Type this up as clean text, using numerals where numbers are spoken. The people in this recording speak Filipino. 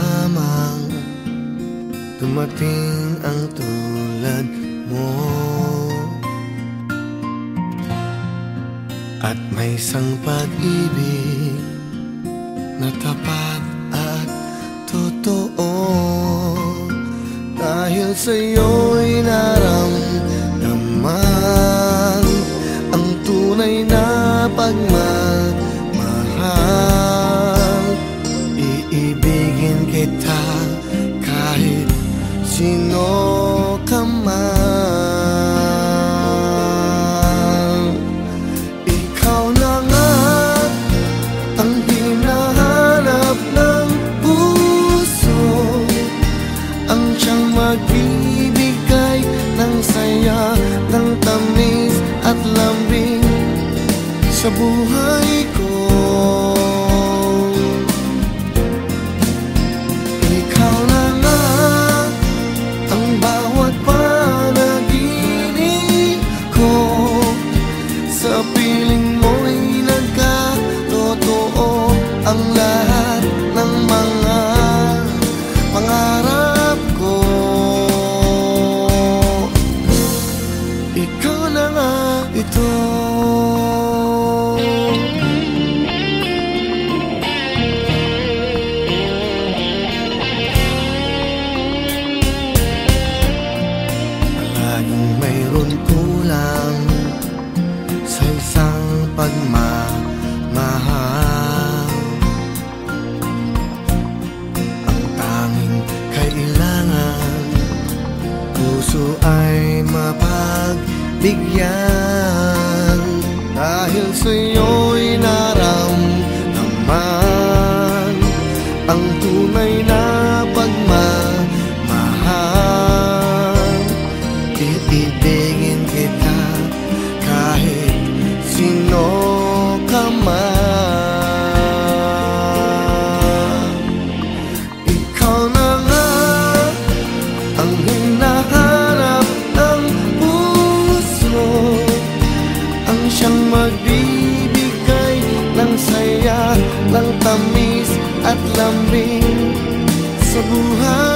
lamang dumating ang tulad mo. At may isang pag-ibig na tapat at totoo, dahil sa'yo'y naramdaman ang tunay na pagmamahal. Iibigin kita kahit sino ka man. Ikaw na nga ang hinahanap ng puso, ang siyang magbibigay ng saya, ng tamis at lambing sa buhay ko. Ikaw na nga ang bawat panaginip ko, sa piling mo'y nagkatotoo ang lahat ng mga pangarap ko. Ikaw na nga ito. Palaging mayroon kulang sa isang pagmamahal. Ang tanging kailangan, puso ay mapagbigyan, dahil sa'yo'y naramdaman ang tunay na pagmamahal. Iibigin kita kahit sino ka man. Ikaw na nga ang hinahanap ng puso, ang siyang magbibigay ng saya, ng tamis at lambing sa buhay